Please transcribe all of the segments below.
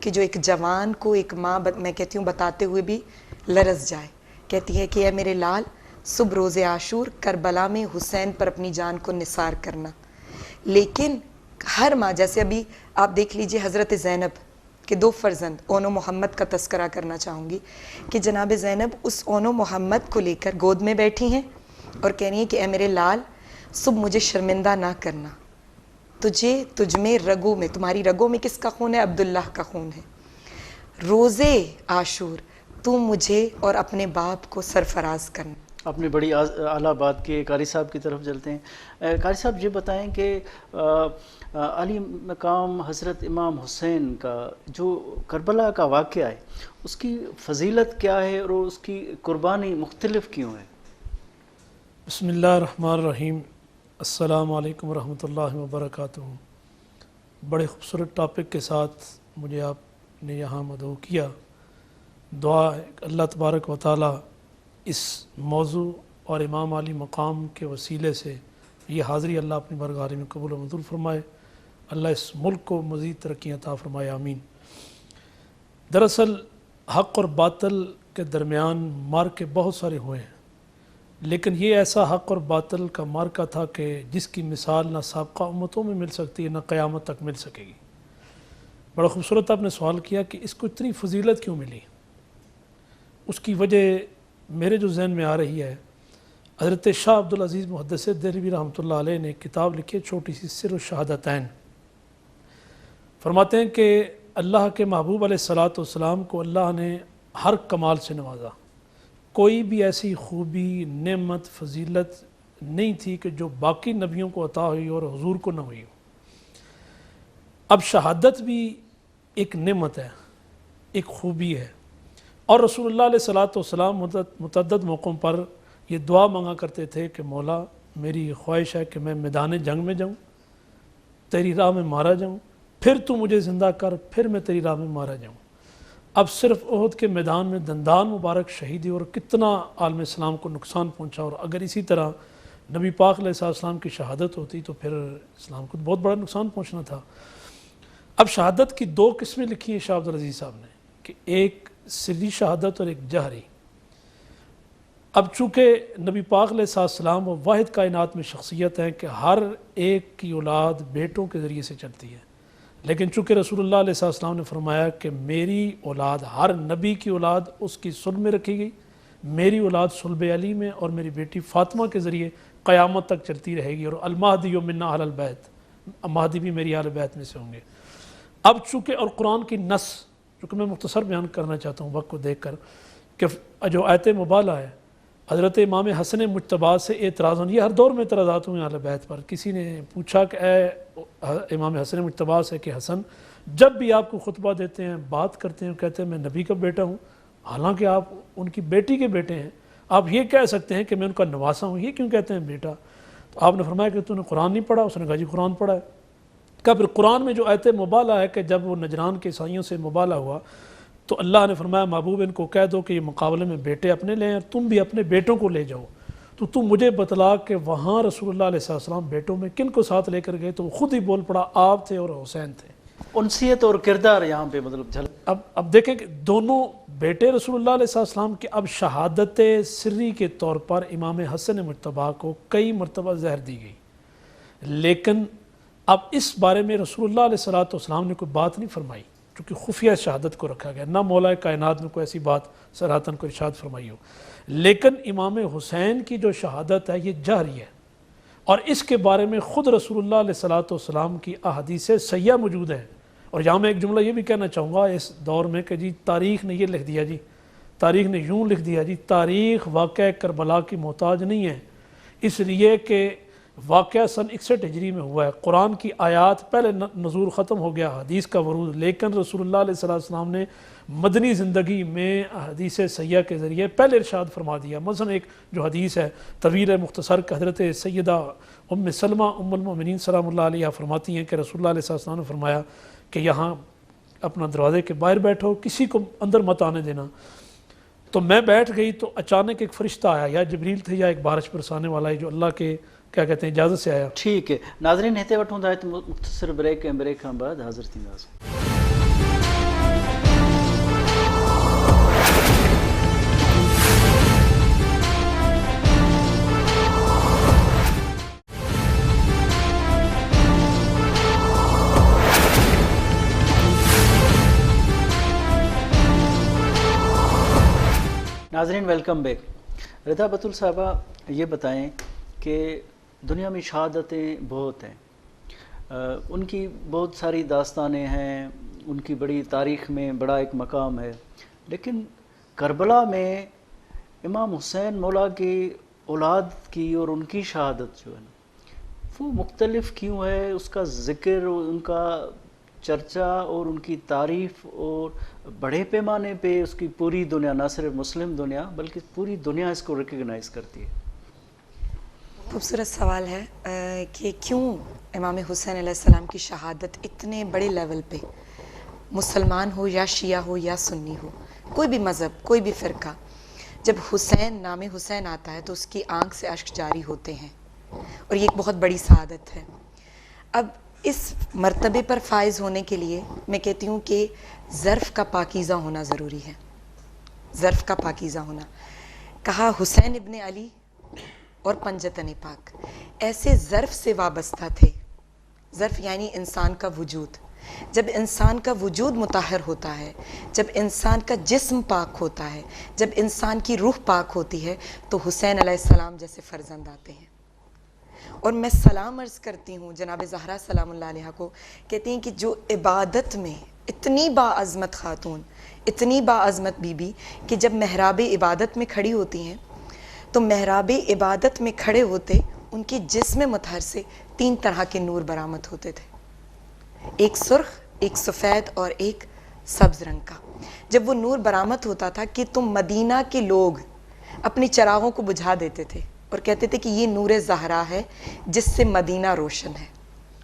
کہ جو ایک جوان کو ایک ماں میں کہتی ہوں بتاتے ہوئے بھی لرز جائے. کہتی ہے کہ اے میرے لال صبح روز عاشور کربلا میں حسین پر اپنی جان کو نثار کرنا. لیکن ہر ماں، جیسے ابھی آپ دیکھ لیجئے حضرت زینب کے 2 فرزند اون و محمد کا تذکرہ کرنا چاہوں گی کہ جناب زینب اس اون و محمد کو لے کر گود میں بیٹھی ہیں اور کہہ رہی ہیں کہ اے میرے لال صبح مجھے شرمندہ نہ کرنا. تجھ میں رگوں میں، تمہاری رگوں میں کس کا خون ہے؟ عبداللہ کا خون ہے. روزے عاشور تو مجھے اور اپنے باپ کو سرفراز کرنا. آپ نے بڑی اعلیٰ بات کی. قاری صاحب کی طرف چلتے ہیں. قاری صاحب یہ بتائیں کہ علی مقام حضرت امام حسین کا جو کربلا کا واقعہ ہے اس کی فضیلت کیا ہے اور اس کی قربانی مختلف کیوں ہے؟ بسم اللہ الرحمن الرحیم. السلام علیکم ورحمۃ اللہ وبرکاتہ. بڑے خوبصورت ٹاپک کے ساتھ مجھے آپ نے یہاں مدعو کیا. دعا ہے کہ اللہ تبارک و تعالی اس موضوع اور امام علی مقام کے وسیلے سے یہ حاضری اللہ اپنی بارگاہ میں قبول و منظور فرمائے. اللہ اس ملک کو مزید ترقی عطا فرمائے، آمین. دراصل حق اور باطل کے درمیان مارکے بہت سارے ہوئے ہیں، لیکن یہ ایسا حق اور باطل کا مارکا تھا کہ جس کی مثال نہ سابقہ امتوں میں مل سکتی ہے نہ قیامت تک مل سکے گی. بڑا خوبصورت آپ نے سوال کیا کہ اس کو اتنی فضیلت کیوں ملی. اس کی وجہ میرے جو ذہن میں آ رہی ہے، حضرت شاہ عبدالعزیز محدث دہلوی رحمۃ اللہ علیہ نے کتاب لکھی چھوٹی سی سر الشہادتین. فرماتے ہیں کہ اللہ کے محبوب علیہ الصلوۃ والسلام کو اللہ نے ہر کمال سے نوازا. کوئی بھی ایسی خوبی، نعمت، فضیلت نہیں تھی کہ جو باقی نبیوں کو عطا ہوئی اور حضور کو نہ ہوئی ہو. اب شہادت بھی ایک نعمت ہے، ایک خوبی ہے، اور رسول اللہ علیہ الصلوۃ والسلام متعدد موقعوں پر یہ دعا مانگا کرتے تھے کہ مولا میری خواہش ہے کہ میں میدان جنگ میں جاؤں، تیری راہ میں مارا جاؤں، پھر تو مجھے زندہ کر، پھر میں تیری راہ میں مارا جاؤں. اب صرف احد کے میدان میں دندان مبارک شہید ہوئے اور کتنا عالم اسلام کو نقصان پہنچا، اور اگر اسی طرح نبی پاک علیہ السلام کی شہادت ہوتی تو پھر اسلام کو بہت بڑا نقصان پہنچنا تھا. اب شہادت کی 2 قسمیں لکھی ہیں شاہ عبدالعزیز صاحب نے، کہ ایک سری شہادت اور ایک جہری. اب چونکہ نبی پاک علیہ السلام وہ واحد کائنات میں شخصیت ہیں کہ ہر ایک کی اولاد بیٹوں کے ذریعے سے چلتی ہے، لیکن چونکہ رسول اللہ علیہ السلام نے فرمایا کہ میری اولاد، ہر نبی کی اولاد اس کی صلب میں رکھی گئی، میری اولاد صلب علی میں اور میری بیٹی فاطمہ کے ذریعے قیامت تک چلتی رہے گی، اور المہدی من اہل البیت، مہدی بھی میری اہل بیت میں سے ہوں گے. اب چونکہ اور قرآن کی نص، چونکہ میں مختصر بیان کرنا چاہتا ہوں وقت کو دیکھ کر، کہ جو آیت مبالہ ہے حضرت امام حسن مجتبیٰ سے اعتراضاً، یہ ہر دور میں اعتراضات ہوئے اہل بیت پر. کسی نے پوچھا کہ اے امام حسن مجتبیٰ سے کہ حسن جب بھی آپ کو خطبہ دیتے ہیں، بات کرتے ہیں، کہتے ہیں میں نبی کا بیٹا ہوں، حالانکہ آپ ان کی بیٹی کے بیٹے ہیں، آپ یہ کہہ سکتے ہیں کہ میں ان کا نواسا ہوں، یہ کیوں کہتے ہیں بیٹا؟ تو آپ نے فرمایا کہ تو نے قرآن نہیں پڑھا؟ اس نے کہا جی قرآن پڑھا ہے. کہ پھر قرآن میں جو آیت مبالہ ہے کہ جب وہ نجران کے عیسائیوں سے مبالہ ہوا تو اللہ نے فرمایا محبوب ان کو کہہ دو کہ یہ مقابلے میں بیٹے اپنے لیں اور تم بھی اپنے بیٹوں کو لے جاؤ. تو تم مجھے بتلا کہ وہاں رسول اللہ علیہ السلام بیٹوں میں کن کو ساتھ لے کر گئے؟ تو وہ خود ہی بول پڑا آپ تھے اور حسین تھے. انسیت اور کردار یہاں پہ مطلب جھلک. اب دیکھیں کہ دونوں بیٹے رسول اللہ علیہ السلام کے اب شہادت سری کے طور پر امام حسن مجتبیٰ کو کئی مرتبہ زہر دی گئی، لیکن اب اس بارے میں رسول اللہ علیہ السلام نے کوئی بات نہیں فرمائی، چونکہ خفیہ شہادت کو رکھا گیا، نہ مولا کائنات میں کوئی ایسی بات صراحتاً کو ارشاد فرمائی ہو. لیکن امام حسین کی جو شہادت ہے یہ جہری ہے، اور اس کے بارے میں خود رسول اللہ علیہ السلام کی احادیث صحیحہ موجود ہیں. اور یہاں میں ایک جملہ یہ بھی کہنا چاہوں گا اس دور میں کہ جی تاریخ نے یہ لکھ دیا، جی تاریخ نے یوں لکھ دیا، جی تاریخ واقعہ کربلا کی محتاج نہیں ہے، اس لیے کہ واقعہ سن 61 ہجری میں ہوا ہے. قرآن کی آیات پہلے نزول ختم ہو گیا، حدیث کا ورود، لیکن رسول اللہ علیہ السلام نے مدنی زندگی میں حدیث صحیحہ کے ذریعے پہلے ارشاد فرما دیا. مثلا ایک جو حدیث ہے طویل مختصر کہ حضرت سیدہ ام سلمہ ام المؤمنین سلام اللہ علیہ فرماتی ہیں کہ رسول اللہ علیہ السلام نے فرمایا کہ یہاں اپنا دروازے کے باہر بیٹھو، کسی کو اندر مت آنے دینا. تو میں بیٹھ گئی تو اچانک ایک فرشتہ آیا، یا جبریل تھے یا ایک بارش برسانے والا ہے جو اللہ کے کیا کہتے ہیں اجازت سے آیا. ٹھیک ہے ناظرین، ہتے وٹھوں دا مختصر بریک بعد حاضر تھی. ناظرین ویلکم بیک. رضا بتول صاحبہ یہ بتائیں کہ دنیا میں شہادتیں بہت ہیں, ان کی بہت ساری داستانیں ہیں, ان کی بڑی تاریخ میں بڑا ایک مقام ہے, لیکن کربلا میں امام حسین مولا کی اولاد کی اور ان کی شہادت جو ہے نا وہ مختلف کیوں ہے؟ اس کا ذکر, ان کا چرچا اور ان کی تعریف اور بڑے پیمانے پہ اس کی پوری دنیا, نہ صرف مسلم دنیا بلکہ پوری دنیا اس کو ریکگنائز کرتی ہے. خوبصورت سوال ہے کہ کیوں امام حسین علیہ السلام کی شہادت اتنے بڑے لیول پہ, مسلمان ہو یا شیعہ ہو یا سنی ہو, کوئی بھی مذہب, کوئی بھی فرقہ, جب حسین, نام حسین آتا ہے تو اس کی آنکھ سے اشک جاری ہوتے ہیں, اور یہ ایک بہت بڑی سعادت ہے. اب اس مرتبے پر فائز ہونے کے لیے میں کہتی ہوں کہ ظرف کا پاکیزہ ہونا ضروری ہے. ظرف کا پاکیزہ ہونا, کہا حسین ابن علی اور پنجتن پاک ایسے ظرف سے وابستہ تھے. ظرف یعنی انسان کا وجود. جب انسان کا وجود مطہر ہوتا ہے, جب انسان کا جسم پاک ہوتا ہے, جب انسان کی روح پاک ہوتی ہے, تو حسین علیہ السلام جیسے فرزند آتے ہیں. اور میں سلام عرض کرتی ہوں جناب زہرا سلام اللہ علیہ کو, کہتی ہیں کہ جو عبادت میں اتنی باعظمت خاتون, اتنی باعظمت بی بی کہ جب محراب عبادت میں کھڑی ہوتی ہیں تو محراب عبادت میں کھڑے ہوتے ان کے جسم مطہر سے 3 طرح کے نور برآمد ہوتے تھے, ایک سرخ, ایک سفید اور ایک سبز رنگ کا. جب وہ نور برآمد ہوتا تھا کہ تم مدینہ کے لوگ اپنی چراغوں کو بجھا دیتے تھے اور کہتے تھے کہ یہ نور زہرا ہے جس سے مدینہ روشن ہے,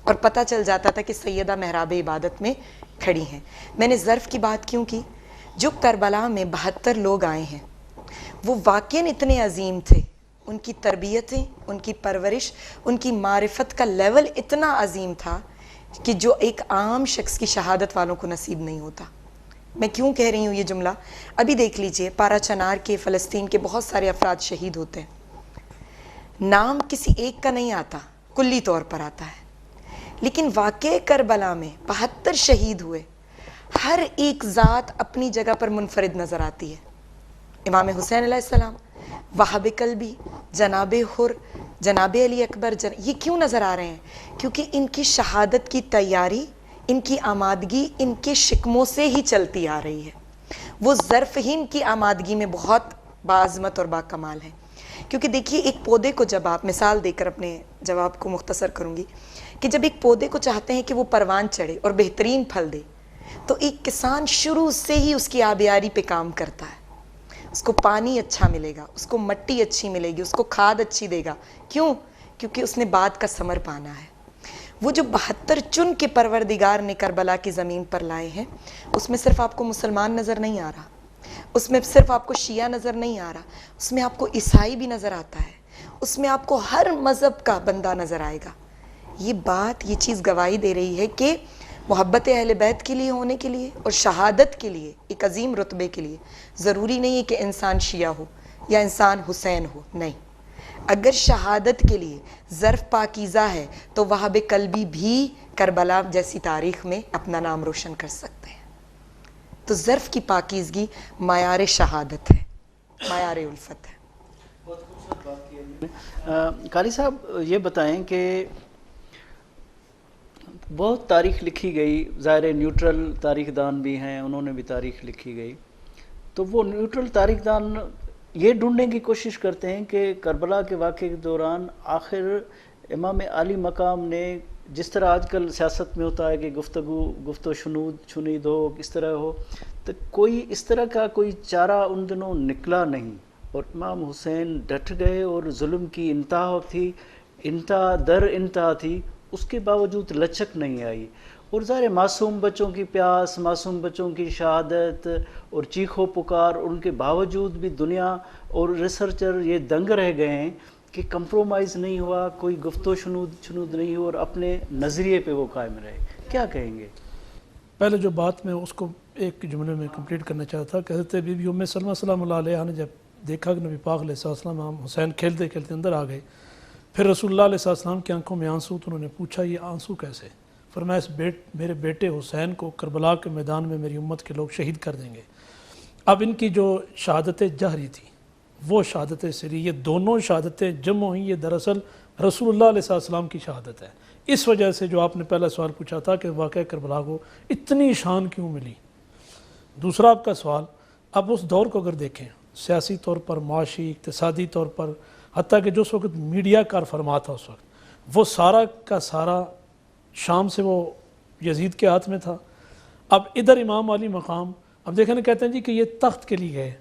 اور پتہ چل جاتا تھا کہ سیدہ محراب عبادت میں کھڑی ہیں. میں نے ظرف کی بات کیوں کی؟ جو کربلا میں 72 لوگ آئے ہیں وہ واقعاً اتنے عظیم تھے, ان کی تربیتیں, ان کی پرورش, ان کی معرفت کا لیول اتنا عظیم تھا کہ جو ایک عام شخص کی شہادت والوں کو نصیب نہیں ہوتا. میں کیوں کہہ رہی ہوں یہ جملہ؟ ابھی دیکھ لیجئے, پارا چنار کے, فلسطین کے بہت سارے افراد شہید ہوتے ہیں, نام کسی ایک کا نہیں آتا, کلی طور پر آتا ہے, لیکن واقع کربلا میں 72 شہید ہوئے, ہر ایک ذات اپنی جگہ پر منفرد نظر آتی ہے. امام حسین علیہ السلام, وہاب قلبی, جناب حر, جناب علی اکبر, یہ کیوں نظر آ رہے ہیں؟ کیونکہ ان کی شہادت کی تیاری, ان کی آمادگی ان کے شکموں سے ہی چلتی آ رہی ہے. وہ ظرف ہی ان کی آمادگی میں بہت باعظمت اور باکمال ہے. کیونکہ دیکھیے, ایک پودے کو جب آپ, مثال دے کر اپنے جواب کو مختصر کروں گی, کہ جب ایک پودے کو چاہتے ہیں کہ وہ پروان چڑھے اور بہترین پھل دے, تو ایک کسان شروع سے ہی اس کی آبیاری پہ کام کرتا ہے. اس کو پانی اچھا ملے گا, اس کو مٹی اچھی ملے گی, اس کو کھاد اچھی دے گا. کیوں؟ کیونکہ اس نے بعد کا ثمر پانا ہے. وہ جو 72 چن کے پروردگار نے کربلا کی زمین پر لائے ہیں, اس میں صرف آپ کو مسلمان نظر نہیں آ رہا, اس میں صرف آپ کو شیعہ نظر نہیں آ رہا, اس میں آپ کو عیسائی بھی نظر آتا ہے, اس میں آپ کو ہر مذہب کا بندہ نظر آئے گا. یہ بات, یہ چیز گواہی دے رہی ہے کہ محبت اہل بیت کے لیے ہونے کے لیے اور شہادت کے لیے, ایک عظیم رتبے کے لیے, ضروری نہیں ہے کہ انسان شیعہ ہو یا انسان حسین ہو. نہیں, اگر شہادت کے لیے ظرف پاکیزہ ہے تو وہاب قلبی بھی کربلا جیسی تاریخ میں اپنا نام روشن کر سکتے ہیں. تو ظرف کی پاکیزگی معیار شہادت ہے, معیار الفت ہے. بہت خوبصورت بات کی ہے. قاری صاحب یہ بتائیں کہ بہت تاریخ لکھی گئی, ظاہر نیوٹرل تاریخ دان بھی ہیں, انہوں نے بھی تاریخ لکھی گئی, تو وہ نیوٹرل تاریخ دان یہ ڈھونڈنے کی کوشش کرتے ہیں کہ کربلا کے واقعے کے دوران آخر امام عالی مقام نے, جس طرح آج کل سیاست میں ہوتا ہے کہ گفت و شنید ہو, کس طرح ہو, تو کوئی اس طرح کا کوئی چارہ ان دنوں نکلا نہیں, اور امام حسین ڈٹ گئے, اور ظلم کی انتہا تھی, انتہا در انتہا تھی, اس کے باوجود لچک نہیں آئی. اور ظاہر معصوم بچوں کی پیاس, معصوم بچوں کی شہادت اور چیخ و پکار, ان کے باوجود بھی دنیا اور ریسرچر یہ دنگ رہ گئے ہیں کہ کمپرومائز نہیں ہوا, کوئی گفت و شنود نہیں ہوا, اور اپنے نظریے پہ وہ قائم رہے. کیا کہیں گے؟ پہلے جو بات میں اس کو ایک جملے میں کمپلیٹ کرنا چاہتا تھا, کہتے بی بی ام سلمہ سلام اللہ علیہ نے جب دیکھا کہ نبی پاک علیہ السلام امام حسین کھیلتے کھیلتے اندر آ گئے, پھر رسول اللہ علیہ السلام کی آنکھوں میں آنسو, تو انہوں نے پوچھا یہ آنسو کیسے؟ فرمایا میرے بیٹے حسین کو کربلا کے میدان میں میری امت کے لوگ شہید کر دیں گے. اب ان کی جو شہادت جہری تھی وہ شہادت سری، یہ دونوں شہادتیں جمع ہوئیں، یہ دراصل رسول اللہ علیہ السلام کی شہادت ہے۔ اس وجہ سے جو آپ نے پہلا سوال پوچھا تھا کہ واقعہ کربلا کو اتنی شان کیوں ملی۔ دوسرا آپ کا سوال، اب اس دور کو اگر دیکھیں سیاسی طور پر، معاشی، اقتصادی طور پر، حتیٰ کہ جو اس وقت میڈیا کار فرما تھا اس وقت، وہ سارا کا سارا شام سے وہ یزید کے ہاتھ میں تھا۔ اب ادھر امام علی مقام، اب دیکھیں نا کہتے ہیں جی کہ یہ تخت کے لیے گئے،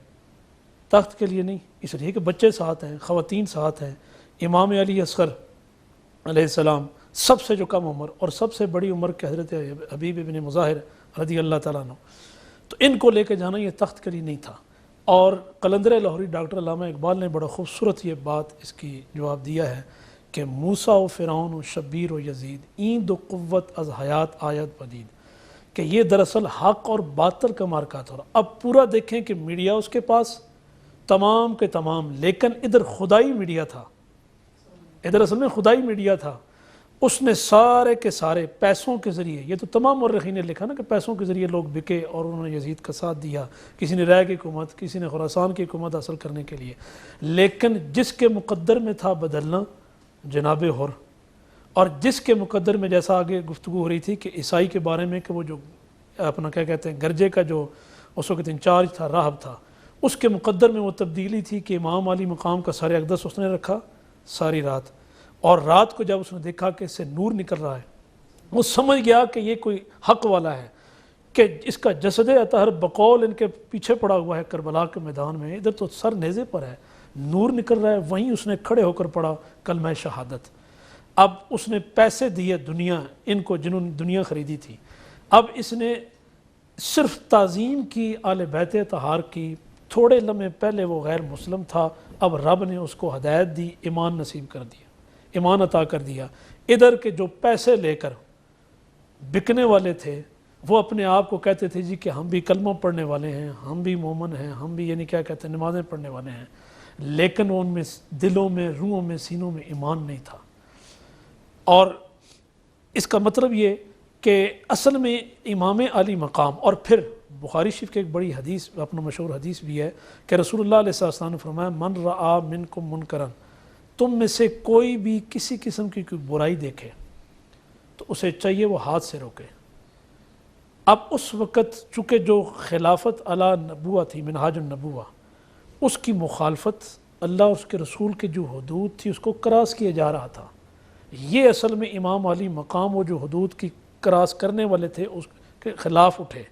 تخت کے لیے نہیں، اس لیے کہ بچے ساتھ ہیں، خواتین ساتھ ہیں، امام علی اصغر علیہ السلام سب سے جو کم عمر اور سب سے بڑی عمر کے حضرت حبیب ابن مظاہر رضی اللہ تعالیٰ عنہ، تو ان کو لے کے جانا یہ تخت کے لیے نہیں تھا۔ اور قلندر لاہوری ڈاکٹر علامہ اقبال نے بڑا خوبصورت یہ بات اس کی جواب دیا ہے کہ موسیٰ و فرعون و شبیر و یزید این دو قوت از حیات آیت پدید، کہ یہ دراصل حق اور باطل کا مارکا تھا۔ اب پورا دیکھیں کہ میڈیا اس کے پاس تمام کے تمام، لیکن ادھر خدائی میڈیا تھا، ادھر اصل میں خدائی میڈیا تھا۔ اس نے سارے کے سارے پیسوں کے ذریعے، یہ تو تمام مورخین نے لکھا نا کہ پیسوں کے ذریعے لوگ بکے اور انہوں نے یزید کا ساتھ دیا، کسی نے رائے کی حکومت، کسی نے خراسان کی حکومت حاصل کرنے کے لیے، لیکن جس کے مقدر میں تھا بدلنا جناب حر، اور جس کے مقدر میں جیسا آگے گفتگو ہو رہی تھی کہ عیسائی کے بارے میں کہ وہ جو اپنا کیا کہتے ہیں گرجے کا جو اس وقت انچارج تھا، راہب تھا، اس کے مقدر میں وہ تبدیلی تھی کہ امام علی مقام کا سارے اقدس اس نے رکھا ساری رات، اور رات کو جب اس نے دیکھا کہ اس سے نور نکل رہا ہے، وہ سمجھ گیا کہ یہ کوئی حق والا ہے، کہ اس کا جسد اطہر بقول ان کے پیچھے پڑا ہوا ہے کربلا کے میدان میں، ادھر تو سر نیزے پر ہے، نور نکل رہا ہے، وہیں اس نے کھڑے ہو کر پڑھا کلمہ شہادت۔ اب اس نے پیسے دیے دنیا ان کو جنہوں نے دنیا خریدی تھی، اب اس نے صرف تعظیم کی آل بیت اطہار کی، تھوڑے لمحے پہلے وہ غیر مسلم تھا، اب رب نے اس کو ہدایت دی، ایمان نصیب کر دیا، ایمان عطا کر دیا۔ ادھر کے جو پیسے لے کر بکنے والے تھے وہ اپنے آپ کو کہتے تھے جی کہ ہم بھی کلمہ پڑھنے والے ہیں، ہم بھی مومن ہیں، ہم بھی یعنی کیا کہتے ہیں نمازیں پڑھنے والے ہیں، لیکن ان میں دلوں میں، روحوں میں، سینوں میں ایمان نہیں تھا۔ اور اس کا مطلب یہ کہ اصل میں امام علی مقام، اور پھر بخاری شریف کے ایک بڑی حدیث، اپنا مشہور حدیث بھی ہے کہ رسول اللہ علیہ السلام نے فرمایا من رعا منکم منکرا، تم میں سے کوئی بھی کسی قسم کی کوئی برائی دیکھے تو اسے چاہیے وہ ہاتھ سے روکے۔ اب اس وقت چونکہ جو خلافت علی نبوہ تھی، منہاج النبوہ، اس کی مخالفت اللہ اور اس کے رسول کی جو حدود تھی اس کو کراس کیا جا رہا تھا۔ یہ اصل میں امام علی مقام وہ جو حدود کی کراس کرنے والے تھے اس کے خلاف اٹھے،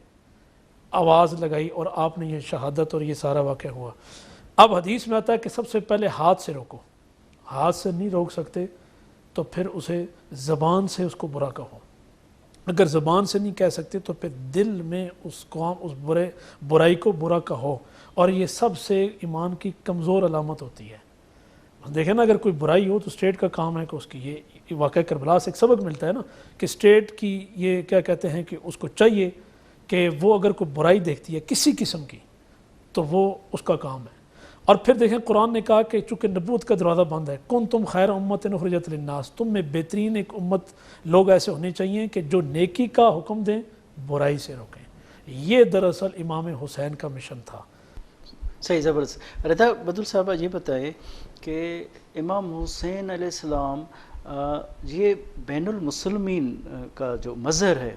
آواز لگائی، اور آپ نے یہ شہادت اور یہ سارا واقعہ ہوا۔ اب حدیث میں آتا ہے کہ سب سے پہلے ہاتھ سے روکو، ہاتھ سے نہیں روک سکتے تو پھر اسے زبان سے اس کو برا کہو، اگر زبان سے نہیں کہہ سکتے تو پھر دل میں اس برائی کو برا کہو، اور یہ سب سے ایمان کی کمزور علامت ہوتی ہے۔ دیکھیں نا اگر کوئی برائی ہو تو اسٹیٹ کا کام ہے کہ اس کی، یہ واقعہ کربلا سے ایک سبق ملتا ہے نا کہ اسٹیٹ کی یہ کیا کہتے ہیں کہ اس کو چاہیے کہ وہ اگر کوئی برائی دیکھتی ہے کسی قسم کی تو وہ اس کا کام ہے۔ اور پھر دیکھیں قرآن نے کہا کہ چونکہ نبوت کا دروازہ بند ہے، کنتم خیر امت اخرجت للناس، تم میں بہترین ایک امت لوگ ایسے ہونے چاہیے کہ جو نیکی کا حکم دیں، برائی سے روکیں۔ یہ دراصل امام حسین کا مشن تھا۔ صحیح، زبردست۔ رضا بدل صاحبہ یہ بتائے کہ امام حسین علیہ السلام یہ بین المسلمین کا جو مظہر ہے،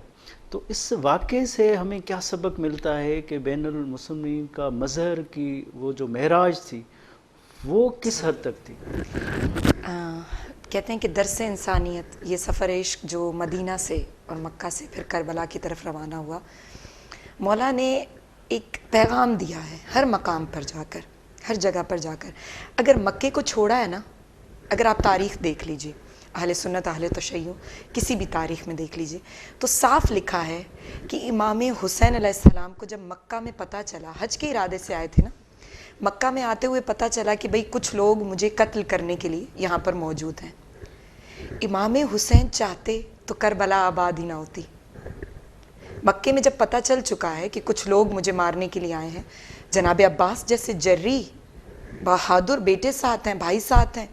تو اس واقعے سے ہمیں کیا سبق ملتا ہے کہ بین المسلمین کا مظہر کی وہ جو معراج تھی وہ کس حد تک تھی؟ کہتے ہیں کہ درس انسانیت، یہ سفر عشق جو مدینہ سے اور مکہ سے پھر کربلا کی طرف روانہ ہوا، مولا نے ایک پیغام دیا ہے ہر مقام پر جا کر، ہر جگہ پر جا کر۔ اگر مکے کو چھوڑا ہے نا، اگر آپ تاریخ دیکھ لیجئے، اہل سنت اہل تشیع کسی بھی تاریخ میں دیکھ لیجئے تو صاف لکھا ہے کہ امام حسین علیہ السلام کو جب مکہ میں پتہ چلا، حج کے ارادے سے آئے تھے نا، مکہ میں آتے ہوئے پتہ چلا کہ بھئی کچھ لوگ مجھے قتل کرنے کے لیے یہاں پر موجود ہیں، امام حسین چاہتے تو کربلا آباد ہی نہ ہوتی۔ مکے میں جب پتہ چل چکا ہے کہ کچھ لوگ مجھے مارنے کے لیے آئے ہیں، جناب عباس جیسے جری بہادر بیٹے ساتھ ہیں، بھائی ساتھ ہیں،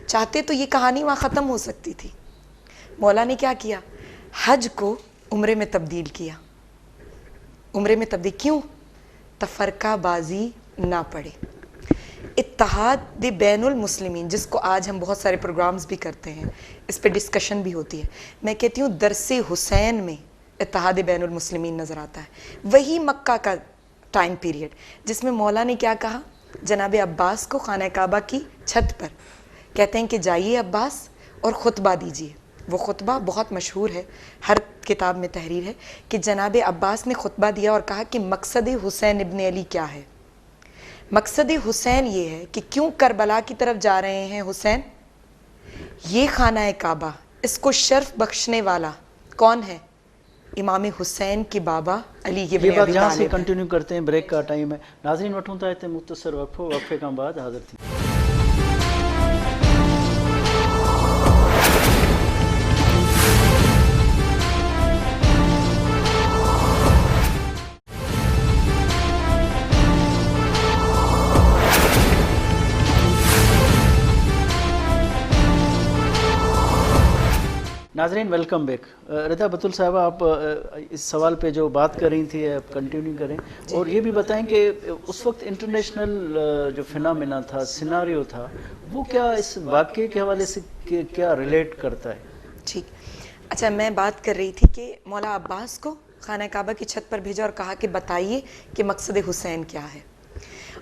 چاہتے تو یہ کہانی وہاں ختم ہو سکتی تھی۔ مولا نے کیا کیا؟ حج کو عمرے میں تبدیل کیا۔ عمرے میں تبدیل کیوں؟ تفرقہ بازی نہ پڑے. اتحاد بین المسلمین جس کو آج ہم بہت سارے پروگرامز بھی کرتے ہیں, اس پہ ڈسکشن بھی ہوتی ہے, میں کہتی ہوں درس حسین میں اتحاد بین المسلمین نظر آتا ہے. وہی مکہ کا ٹائم پیریڈ جس میں مولا نے کیا کہا, جناب عباس کو خانہ کعبہ کی چھت پر کہتے ہیں کہ جائیے عباس اور خطبہ دیجیے. وہ خطبہ بہت مشہور ہے, ہر کتاب میں تحریر ہے کہ جناب عباس نے خطبہ دیا اور کہا کہ مقصد حسین ابن علی کیا ہے. مقصد حسین یہ ہے کہ کیوں کربلا کی طرف جا رہے ہیں حسین, یہ خانہ کعبہ اس کو شرف بخشنے والا کون ہے, امام حسین کے بابا علی ابن یہ بات ابی جہاں سے طالب ہے. کنٹینیو کرتے ہیں, بریک کا ٹائم ہے. ناظرین وٹھوں تھا تے مختصر وقفے کا بعد حاضر تھی. ناظرین ویلکم بیک. رضا بتول صاحبہ, آپ اس سوال پہ جو بات کر رہی تھی آپ کنٹینیو کریں, اور یہ بھی بتائیں کہ اس وقت انٹرنیشنل جو فنامنا تھا, سیناریو تھا, وہ کیا اس واقعے کے حوالے سے کیا ریلیٹ کرتا ہے؟ ٹھیک. اچھا, میں بات کر رہی تھی کہ مولا عباس کو خانہ کعبہ کی چھت پر بھیجا اور کہا کہ بتائیے کہ مقصد حسین کیا ہے.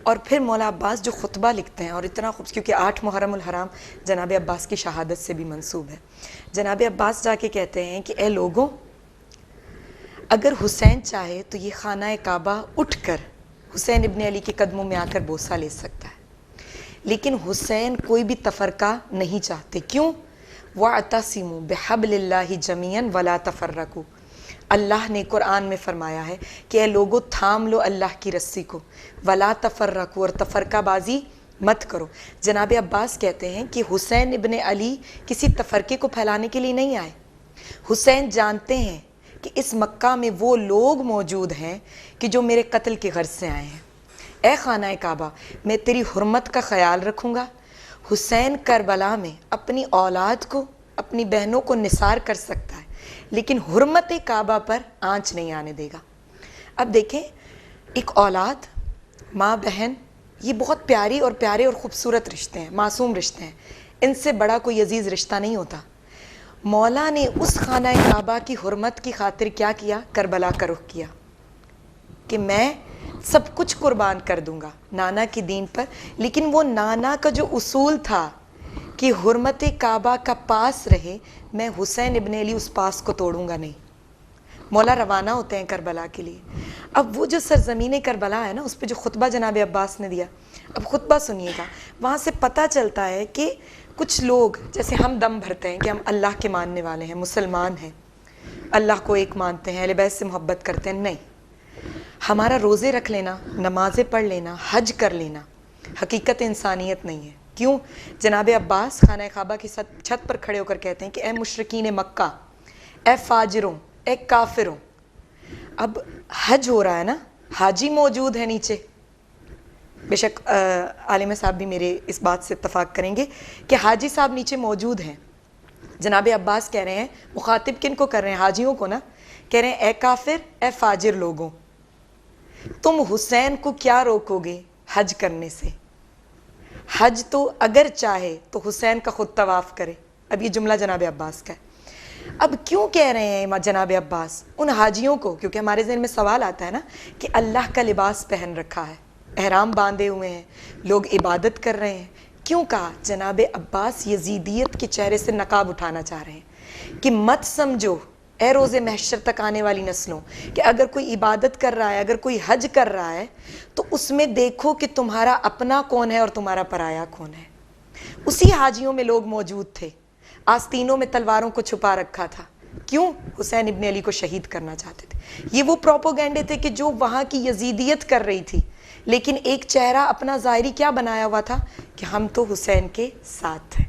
اور پھر مولا عباس جو خطبہ لکھتے ہیں, اور اتنا کیونکہ 8 محرم الحرام جناب عباس کی شہادت سے بھی منسوب ہے. جناب عباس جا کے کہتے ہیں کہ اے لوگوں, اگر حسین چاہے تو یہ خانہ کعبہ اٹھ کر حسین ابن علی کے قدموں میں آ کر بوسہ لے سکتا ہے, لیکن حسین کوئی بھی تفرقہ نہیں چاہتے. کیوں؟ وَاعْتَصِمُوا بِحَبْلِ اللَّهِ جَمِيعًا وَلَا تَفَرَّقُوا. اللہ نے قرآن میں فرمایا ہے کہ اے لوگو تھام لو اللہ کی رسی کو, ولا تفرقوا, اور تفرقہ بازی مت کرو. جناب عباس کہتے ہیں کہ حسین ابن علی کسی تفرقے کو پھیلانے کے لیے نہیں آئے. حسین جانتے ہیں کہ اس مکہ میں وہ لوگ موجود ہیں کہ جو میرے قتل کے غرض سے آئے ہیں. اے خانہ کعبہ, میں تیری حرمت کا خیال رکھوں گا. حسین کربلا میں اپنی اولاد کو, اپنی بہنوں کو نثار کر سکتا ہے, لیکن حرمت کعبہ پر آنچ نہیں آنے دے گا. اب دیکھیں, ایک اولاد, ماں بہن, یہ بہت پیارے اور خوبصورت رشتے ہیں, معصوم رشتے ہیں. ان سے بڑا کوئی عزیز رشتہ نہیں ہوتا. مولا نے اس خانہ کعبہ کی حرمت کی خاطر کیا کیا, کربلا کا رخ کیا کہ میں سب کچھ قربان کر دوں گا نانا کی دین پر. لیکن وہ نانا کا جو اصول تھا کہ حرمت کعبہ کا پاس رہے, میں حسین ابن علی اس پاس کو توڑوں گا نہیں. مولا روانہ ہوتے ہیں کربلا کے لیے. اب وہ جو سرزمین کربلا ہے نا, اس پہ جو خطبہ جناب عباس نے دیا, اب خطبہ سنیے گا. وہاں سے پتہ چلتا ہے کہ کچھ لوگ جیسے ہم دم بھرتے ہیں کہ ہم اللہ کے ماننے والے ہیں, مسلمان ہیں, اللہ کو ایک مانتے ہیں, اہل بیت سے محبت کرتے ہیں. نہیں, ہمارا روزے رکھ لینا, نمازیں پڑھ لینا, حج کر لینا حقیقت انسانیت نہیں ہے. کیوں؟ جناب عباس خانہ کعبہ کی چھت پر کھڑے ہو کر کہتے ہیں کہ اے مشرکین مکہ, اے فاجروں, اے کافروں. اب حج ہو رہا ہے نا, حاجی موجود ہے نیچے. بے شک عالم صاحب بھی میرے اس بات سے اتفاق کریں گے کہ حاجی صاحب نیچے موجود ہیں. جناب عباس کہہ رہے ہیں, مخاطب کن کو کر رہے ہیں, حاجیوں کو نا, کہہ رہے ہیں اے کافر, اے فاجر لوگوں, تم حسین کو کیا روکو گے حج کرنے سے؟ حج تو اگر چاہے تو حسین کا خود طواف کرے. اب یہ جملہ جناب عباس کا ہے. اب کیوں کہہ رہے ہیں جناب عباس ان حاجیوں کو؟ کیونکہ ہمارے ذہن میں سوال آتا ہے نا کہ اللہ کا لباس پہن رکھا ہے, احرام باندھے ہوئے ہیں, لوگ عبادت کر رہے ہیں. کیوں کہا؟ جناب عباس یزیدیت کے چہرے سے نقاب اٹھانا چاہ رہے ہیں کہ مت سمجھو اے روز محشر تک آنے والی نسلوں کہ اگر کوئی عبادت کر رہا ہے, اگر کوئی حج کر رہا ہے, تو اس میں دیکھو کہ تمہارا اپنا کون ہے اور تمہارا پرایا کون ہے. اسی حاجیوں میں لوگ موجود تھے, آستینوں میں تلواروں کو چھپا رکھا تھا. کیوں؟ حسین ابن علی کو شہید کرنا چاہتے تھے. یہ وہ پروپوگینڈے تھے کہ جو وہاں کی یزیدیت کر رہی تھی, لیکن ایک چہرہ اپنا ظاہری کیا بنایا ہوا تھا کہ ہم تو حسین کے ساتھ ہیں.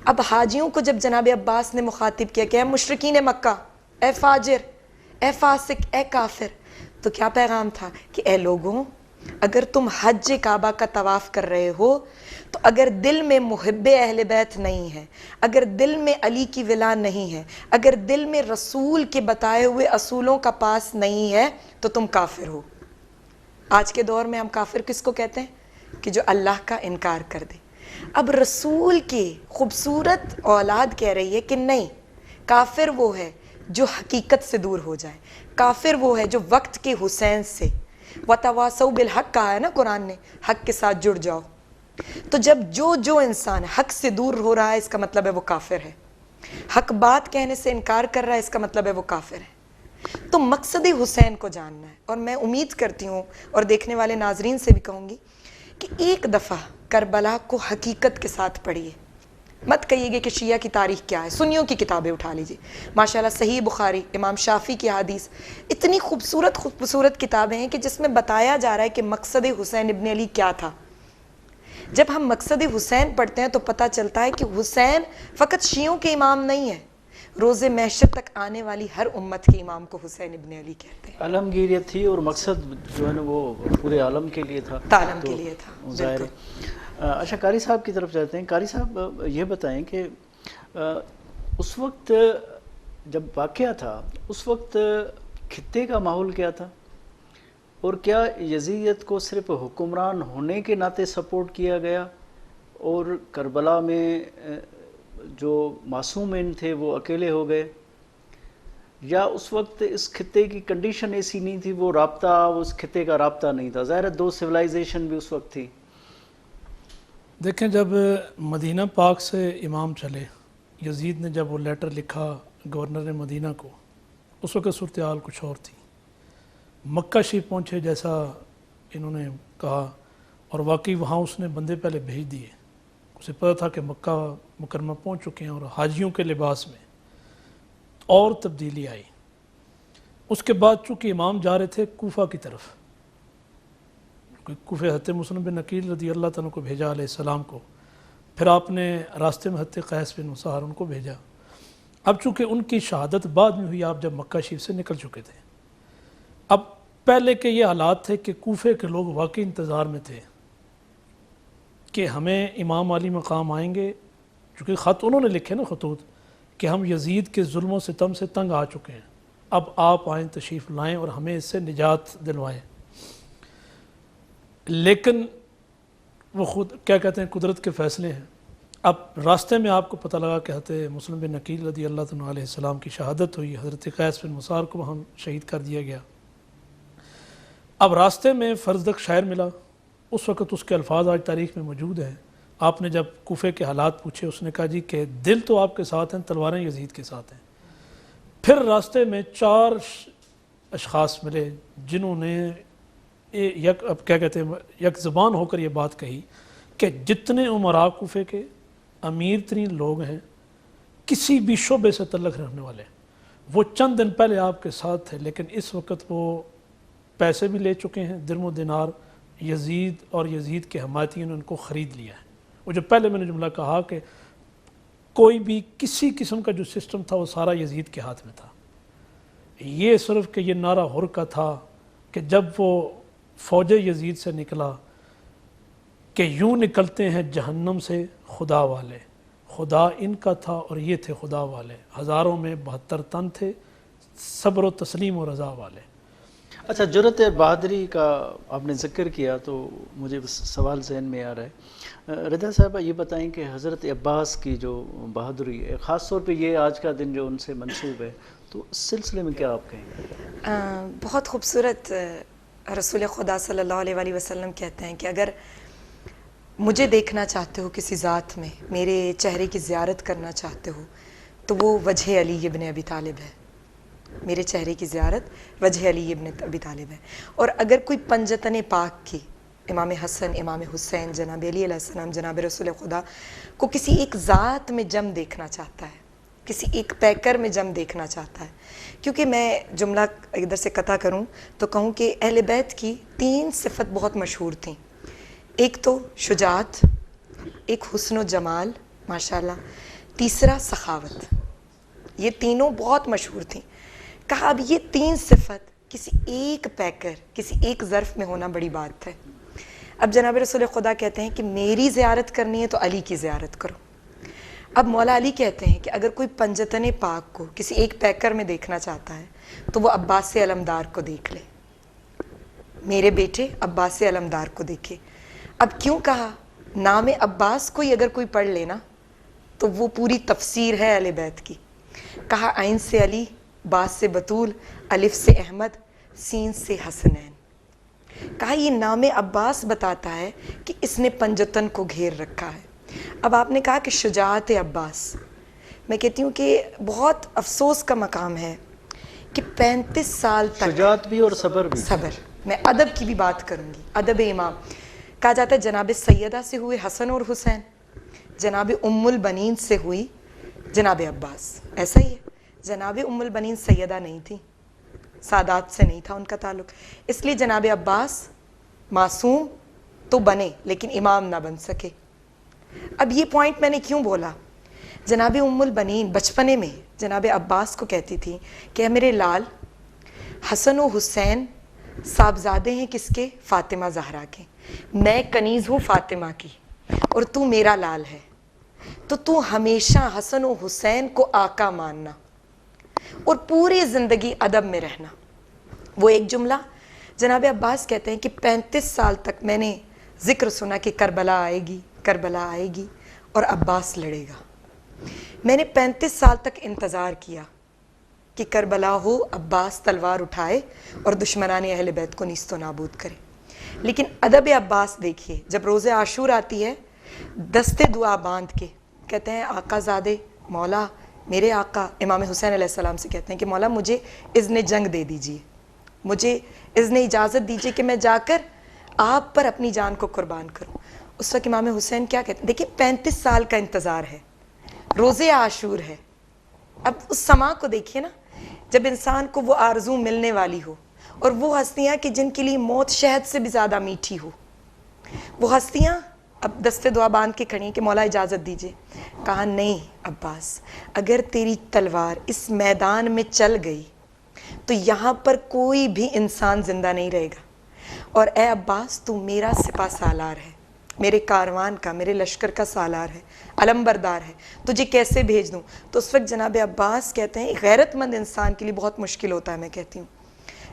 اب حاجیوں کو جب جناب عباس نے مخاطب کیا کہ اے مشرکین مکہ, اے فاجر, اے فاسق, اے کافر, تو کیا پیغام تھا کہ اے لوگوں, اگر تم حج کعبہ کا طواف کر رہے ہو تو اگر دل میں محب اہل بیت نہیں ہے, اگر دل میں علی کی ولا نہیں ہے, اگر دل میں رسول کے بتائے ہوئے اصولوں کا پاس نہیں ہے, تو تم کافر ہو. آج کے دور میں ہم کافر کس کو کہتے ہیں؟ کہ جو اللہ کا انکار کر دے. اب رسول کی خوبصورت اولاد کہہ رہی ہے کہ نہیں، کافر وہ ہے جو حقیقت سے دور ہو جائے، کافر وہ ہے جو وقت کے حسین سے، وَتَوَاسَوْا بِالْحَقِّ کہا ہے نا قرآن نے، حق کے ساتھ جڑ جاؤ. تو جب جو انسان حق سے دور ہو رہا ہے اس کا مطلب ہے وہ کافر ہے، حق بات کہنے سے انکار کر رہا ہے اس کا مطلب ہے وہ کافر ہے. تو مقصد حسین کو جاننا ہے، اور میں امید کرتی ہوں اور دیکھنے والے ناظرین سے بھی کہوں گی کہ ایک دفعہ کربلا کو حقیقت کے ساتھ پڑھیے. مت کہیے گے کہ شیعہ کی تاریخ کیا ہے، سنیوں کی کتابیں اٹھا لیجیے. ماشاءاللہ صحیح بخاری، امام شافعی کی حدیث، اتنی خوبصورت کتابیں ہیں کہ جس میں بتایا جا رہا ہے کہ مقصد حسین ابن علی کیا تھا. جب ہم مقصد حسین پڑھتے ہیں تو پتہ چلتا ہے کہ حسین فقط شیعوں کے امام نہیں ہیں، روز محشر تک آنے والی ہر امت کے امام کو حسین ابن علی کہتے ہیں. عالمگیریت تھی اور مقصد جو ہے نا وہ پورے عالم کے لیے تھا، عالم کے لیے تھا. ظاہر ہے. اچھا قاری صاحب کی طرف جاتے ہیں. قاری صاحب یہ بتائیں کہ اس وقت جب واقعہ تھا اس وقت خطے کا ماحول کیا تھا، اور کیا یزیدیت کو صرف حکمران ہونے کے ناطے سپورٹ کیا گیا اور کربلا میں جو معصومین تھے وہ اکیلے ہو گئے، یا اس وقت اس خطے کی کنڈیشن ایسی نہیں تھی، وہ رابطہ اس خطے کا رابطہ نہیں تھا؟ ظاہر ہے دو سویلائزیشن بھی اس وقت تھی. دیکھیں جب مدینہ پاک سے امام چلے، یزید نے جب وہ لیٹر لکھا گورنر مدینہ کو، اس وقت صورتحال کچھ اور تھی. مکہ شریف پہنچے جیسا انہوں نے کہا، اور واقعی وہاں اس نے بندے پہلے بھیج دیے. اسے پتہ تھا کہ مکہ مکرمہ پہنچ چکے ہیں، اور حاجیوں کے لباس میں اور تبدیلی آئی. اس کے بعد چونکہ امام جا رہے تھے کوفہ کی طرف، کوفہ حضرت مسلم بن عقیل رضی اللہ تعالیٰ کو بھیجا علیہ السلام کو، پھر آپ نے راستے میں حضرت قیس بن مسہر ان کو بھیجا. اب چونکہ ان کی شہادت بعد میں ہوئی، آپ جب مکہ شریف سے نکل چکے تھے. اب پہلے کے یہ حالات تھے کہ کوفے کے لوگ واقعی انتظار میں تھے کہ ہمیں امام علی مقام آئیں گے، چونکہ خط انہوں نے لکھے نا خطوط کہ ہم یزید کے ظلم و ستم سے تنگ آ چکے ہیں، اب آپ آئیں، تشریف لائیں اور ہمیں اس سے نجات دلوائیں. لیکن وہ خود کیا کہتے ہیں، قدرت کے فیصلے ہیں. اب راستے میں آپ کو پتہ لگا کہ حضرت مسلم بن عقیل رضی اللہ تعالیٰ علیہ السلام کی شہادت ہوئی، حضرت قیس بن مسہر کو وہاں شہید کر دیا گیا. اب راستے میں فرزدق شاعر ملا، اس وقت اس کے الفاظ آج تاریخ میں موجود ہیں. آپ نے جب کوفے کے حالات پوچھے، اس نے کہا جی کہ دل تو آپ کے ساتھ ہیں، تلواریں یزید کے ساتھ ہیں. پھر راستے میں 4 اشخاص ملے جنہوں نے یک زبان ہو کر یہ بات کہی کہ جتنے امراء کوفے کے امیر ترین لوگ ہیں، کسی بھی شعبے سے تعلق رکھنے والے، وہ چند دن پہلے آپ کے ساتھ تھے، لیکن اس وقت وہ پیسے بھی لے چکے ہیں، درم و دینار. یزید اور یزید کے حمایتیوں نے ان کو خرید لیا ہے. وہ جو پہلے میں نے جملہ کہا کہ کوئی بھی کسی قسم کا جو سسٹم تھا وہ سارا یزید کے ہاتھ میں تھا. یہ صرف کہ یہ نعرہ ہر کا تھا کہ جب وہ فوج یزید سے نکلا کہ یوں نکلتے ہیں جہنم سے خدا والے، خدا ان کا تھا اور یہ تھے خدا والے، ہزاروں میں 72 تن تھے، صبر و تسلیم و رضا والے. اچھا جرأت اور بہادری کا آپ نے ذکر کیا تو مجھے سوال ذہن میں آ رہا ہے. رضا صاحبہ یہ بتائیں کہ حضرت عباس کی جو بہادری ہے، خاص طور پہ یہ آج کا دن جو ان سے منسوب ہے، تو اس سلسلے میں کیا آپ کہیں گے؟ بہت خوبصورت رسول خدا صلی اللہ علیہ وآلہ وسلم کہتے ہیں کہ اگر مجھے دیکھنا چاہتے ہو کسی ذات میں، میرے چہرے کی زیارت کرنا چاہتے ہو، تو وہ وجہ علی ابن ابی طالب ہے. میرے چہرے کی زیارت وجہ علی ابن ابی طالب ہے. اور اگر کوئی پنجتن پاک کی، امام حسن، امام حسین، جناب علی علیہ السلام، جناب رسول خدا کو کسی ایک ذات میں جم دیکھنا چاہتا ہے، کسی ایک پیکر میں جم دیکھنا چاہتا ہے. کیونکہ میں جملہ ادھر سے قطع کروں تو کہوں کہ اہل بیت کی 3 صفت بہت مشہور تھیں. ایک تو شجاعت، ایک حسن و جمال ماشاءاللہ، تیسرا سخاوت. یہ تینوں بہت مشہور تھیں. کہا اب یہ 3 صفت کسی ایک پیکر، کسی ایک ظرف میں ہونا بڑی بات ہے. اب جناب رسول خدا کہتے ہیں کہ میری زیارت کرنی ہے تو علی کی زیارت کرو. اب مولا علی کہتے ہیں کہ اگر کوئی پنجتن پاک کو کسی ایک پیکر میں دیکھنا چاہتا ہے تو وہ عباس علمدار کو دیکھ لے. میرے بیٹے عباس علمدار کو دیکھے. اب کیوں کہا؟ نام عباس کوئی اگر کوئی پڑھ لینا تو وہ پوری تفسیر ہے اہل بیت کی. کہا عین سے علی، باء سے بطول، الف سے احمد، سین سے حسنین. کہا یہ نام عباس بتاتا ہے کہ اس نے پنجتن کو گھیر رکھا ہے. اب آپ نے کہا کہ شجاعت عباس، میں کہتی ہوں کہ بہت افسوس کا مقام ہے کہ 35 سال تک شجاعت بھی اور صبر بھی. صبر. میں ادب کی بھی بات کروں گی، ادب امام. کہا جاتا ہے جناب سیدہ سے ہوئے حسن اور حسین، جناب ام البنین سے ہوئی جناب عباس. ایسا ہی ہے، جناب ام البنین سیدہ نہیں تھی، سادات سے نہیں تھا ان کا تعلق، اس لیے جناب عباس معصوم تو بنے لیکن امام نہ بن سکے. اب یہ پوائنٹ میں نے کیوں بولا؟ جناب ام البنین بچپنے میں جناب عباس کو کہتی تھی کہ اے میرے لال، حسن و حسین صاحبزادے ہیں کس کے؟ فاطمہ زہرا کے. میں کنیز ہوں فاطمہ کی اور تو میرا لال ہے، تو ہمیشہ حسن و حسین کو آقا ماننا اور پوری زندگی ادب میں رہنا. وہ ایک جملہ جناب عباس کہتے ہیں کہ 35 سال تک میں نے ذکر سنا کہ کربلا آئے گی، کربلا آئے گی اور عباس لڑے گا. میں نے 35 سال تک انتظار کیا کہ کربلا ہو، عباس تلوار اٹھائے اور دشمنان اہل بیت کو نیست و نابود کرے. لیکن ادب عباس دیکھیے، جب روز عاشور آتی ہے دستے دعا باندھ کے کہتے ہیں آقا زادے، مولا میرے آقا امام حسین علیہ السلام سے کہتے ہیں کہ مولا مجھے اذن جنگ دے دیجئے، مجھے اذن اجازت دیجئے کہ میں جا کر آپ پر اپنی جان کو قربان کروں. اس وقت امام حسین کیا کہتے ہیں؟ دیکھیں 35 سال کا انتظار ہے، روز عاشور ہے. اب اس سما کو دیکھیے نا، جب انسان کو وہ آرزو ملنے والی ہو اور وہ ہستیاں کہ جن کے لیے موت شہد سے بھی زیادہ میٹھی ہو، وہ ہستیاں اب دستے دعا باندھ کے کھڑی ہیں کہ مولا اجازت دیجئے. کہا نہیں عباس، اگر تیری تلوار اس میدان میں چل گئی تو یہاں پر کوئی بھی انسان زندہ نہیں رہے گا، اور اے عباس تو میرا سپہ سالار ہے، میرے کاروان کا، میرے لشکر کا سالار ہے، علم بردار ہے، تجھے کیسے بھیج دوں؟ تو اس وقت جناب عباس کہتے ہیں غیرت مند انسان کے لیے بہت مشکل ہوتا ہے، میں کہتی ہوں.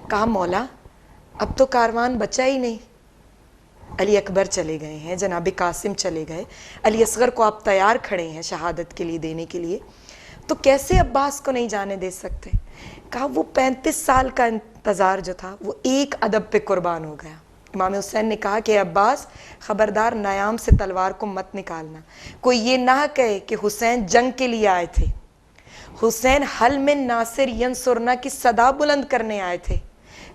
کہا مولا اب تو کاروان بچا ہی نہیں، علی اکبر چلے گئے ہیں، جناب قاسم چلے گئے، علی اصغر کو آپ تیار کھڑے ہیں شہادت کے لیے دینے کے لیے، تو کیسے عباس کو نہیں جانے دے سکتے؟ کہا وہ 35 سال کا انتظار جو تھا وہ ایک ادب پہ قربان ہو گیا. امام حسین نے کہا کہ عباس خبردار نیام سے تلوار کو مت نکالنا، کوئی یہ نہ کہے کہ حسین جنگ کے لیے آئے تھے، حسین حل من ناصر ینصرنا کی صدا بلند کرنے آئے تھے.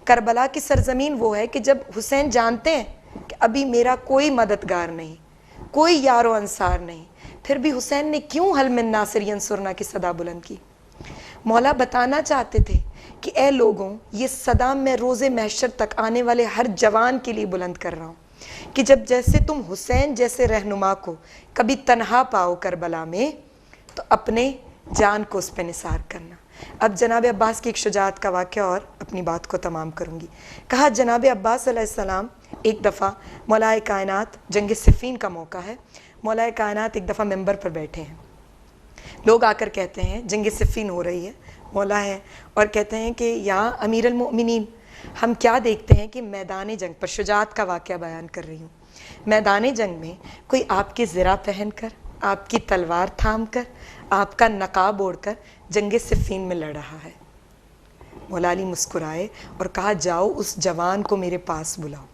کربلا کی سرزمین وہ ہے کہ جب حسین جانتے ہیں کہ ابھی میرا کوئی مددگار نہیں، کوئی یار و انصار نہیں، پھر بھی حسین نے کیوں حل من ناصر ینصرنا کی صدا بلند کی؟ مولا بتانا چاہتے تھے کہ اے لوگوں، یہ صدا میں روز محشر تک آنے والے ہر جوان کے لیے بلند کر رہا ہوں کہ جب جیسے تم حسین جیسے رہنما کو کبھی تنہا پاؤ کربلا میں تو اپنے جان کو اس پہ نثار کرنا. اب جناب عباس کی ایک شجاعت کا واقعہ اور اپنی بات کو تمام کروں گی. کہا جناب عباس علیہ السلام ایک دفعہ مولا کائنات، جنگ صفین کا موقع ہے، مولا کائنات ایک دفعہ ممبر پر بیٹھے ہیں، لوگ آ کر کہتے ہیں جنگ صفین ہو رہی ہے، مولا ہے اور کہتے ہیں کہ یا امیر المؤمنین، ہم کیا دیکھتے ہیں کہ میدان جنگ پر، شجاعت کا واقعہ بیان کر رہی ہوں، میدان جنگ میں کوئی آپ کی زرہ پہن کر، آپ کی تلوار تھام کر، آپ کا نقاب اوڑھ کر جنگ صفین میں لڑ رہا ہے. مولا علی مسکرائے اور کہا جاؤ اس جوان کو میرے پاس بلاؤ.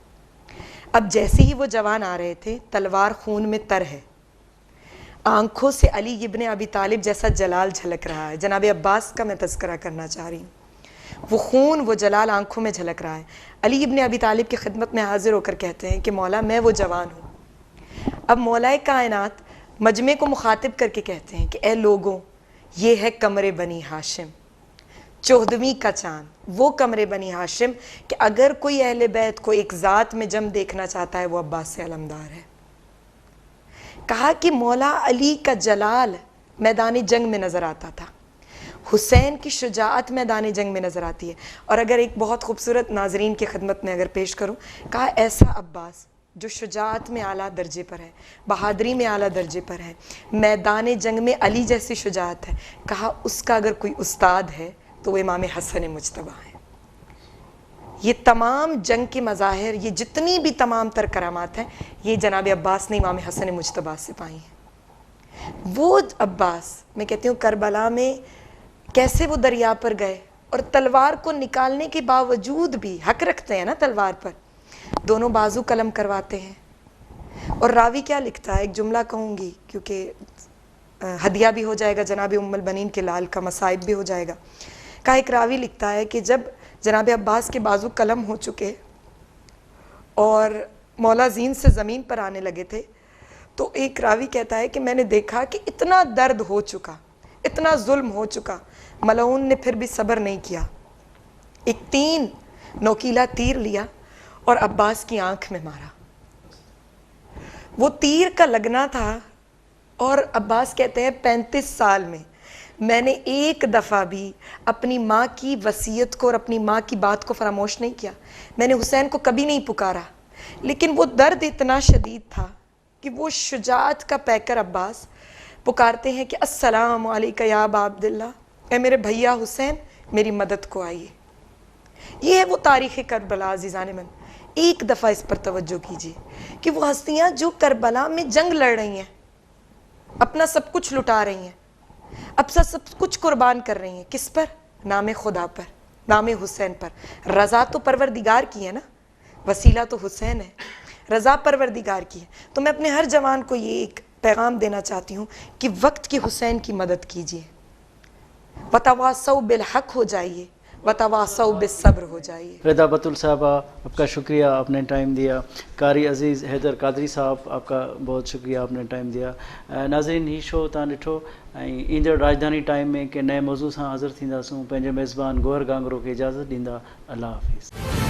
اب جیسے ہی وہ جوان آ رہے تھے، تلوار خون میں تر ہے، آنکھوں سے علی ابن ابی طالب جیسا جلال جھلک رہا ہے. جناب عباس کا میں تذکرہ کرنا چاہ رہی ہوں، وہ خون، وہ جلال آنکھوں میں جھلک رہا ہے. علی ابن ابی طالب کی خدمت میں حاضر ہو کر کہتے ہیں کہ مولا میں وہ جوان ہوں. اب مولا کائنات مجمع کو مخاطب کر کے کہتے ہیں کہ اے لوگوں، یہ ہے قمر بنی ہاشم، 14ویں کا چاند، وہ قمر بنی ہاشم کہ اگر کوئی اہل بیت کو ایک ذات میں جم دیکھنا چاہتا ہے وہ عباس علمدار ہے. کہا کہ مولا علی کا جلال میدان جنگ میں نظر آتا تھا، حسین کی شجاعت میدان جنگ میں نظر آتی ہے. اور اگر ایک بہت خوبصورت ناظرین کی خدمت میں اگر پیش کروں، کہا ایسا عباس جو شجاعت میں اعلیٰ درجے پر ہے، بہادری میں اعلیٰ درجے پر ہے، میدان جنگ میں علی جیسی شجاعت ہے، کہا اس کا اگر کوئی استاد ہے تو وہ امام حسن مجتبیٰ ہیں. یہ تمام جنگ کے مظاہر، یہ جتنی بھی تمام تر کرامات ہیں، یہ جناب عباس نے امام حسن مجتبیٰ سے پائی ہیں۔ وہ عباس، میں کہتی ہوں کربلا میں کیسے وہ دریا پر گئے اور تلوار کو نکالنے کے باوجود بھی حق رکھتے ہیں نا تلوار پر، دونوں بازو قلم کرواتے ہیں۔ اور راوی کیا لکھتا ہے، ایک جملہ کہوں گی کیونکہ ہدیہ بھی ہو جائے گا جناب ام البنین کے لال کا، مصائب بھی ہو جائے گا۔ کہا ایک راوی لکھتا ہے کہ جب جناب عباس کے بازو قلم ہو چکے اور مولا زین سے زمین پر آنے لگے تھے، تو ایک راوی کہتا ہے کہ میں نے دیکھا کہ اتنا درد ہو چکا، اتنا ظلم ہو چکا، ملعون نے پھر بھی صبر نہیں کیا، ایک نوکیلا تیر لیا اور عباس کی آنکھ میں مارا۔ وہ تیر کا لگنا تھا، اور عباس کہتے ہیں 35 سال میں نے ایک دفعہ بھی اپنی ماں کی وصیت کو اور اپنی ماں کی بات کو فراموش نہیں کیا، میں نے حسین کو کبھی نہیں پکارا، لیکن وہ درد اتنا شدید تھا کہ وہ شجاعت کا پیکر عباس پکارتے ہیں کہ السلام علیکہ یا ابا عبداللہ، اے میرے بھیا حسین میری مدد کو آئیے۔ یہ ہے وہ تاریخ کربلا عزیزان من۔ ایک دفعہ اس پر توجہ کیجیے کہ وہ ہستیاں جو کربلا میں جنگ لڑ رہی ہیں، اپنا سب کچھ لٹا رہی ہیں، اپنا سب کچھ قربان کر رہی ہیں، کس پر؟ نام خدا پر، نام حسین پر۔ رضا تو پروردگار کی ہے نا، وسیلہ تو حسین ہے، رضا پروردگار کی ہے۔ تو میں اپنے ہر جوان کو یہ ایک پیغام دینا چاہتی ہوں کہ وقت کی حسین کی مدد کیجیے، وتواصوا بالحق ہو جائیے، وتواصوا بالصبر ہو جائیے۔ رضا بتول صاحبہ آپ کا شکریہ، آپ نے ٹائم دیا۔ قاری عزیز حیدر قادری صاحب آپ کا بہت شکریہ، آپ نے ٹائم دیا۔ ناظرین ہی شو تاں ڈٹھو ایندڑ راجدھانی ٹائم میں کہ نئے موضوع سے حاضر تھینداسوں۔ پنجے میزبان گوہر گانگرو کے اجازت ڈیندا، اللہ حافظ۔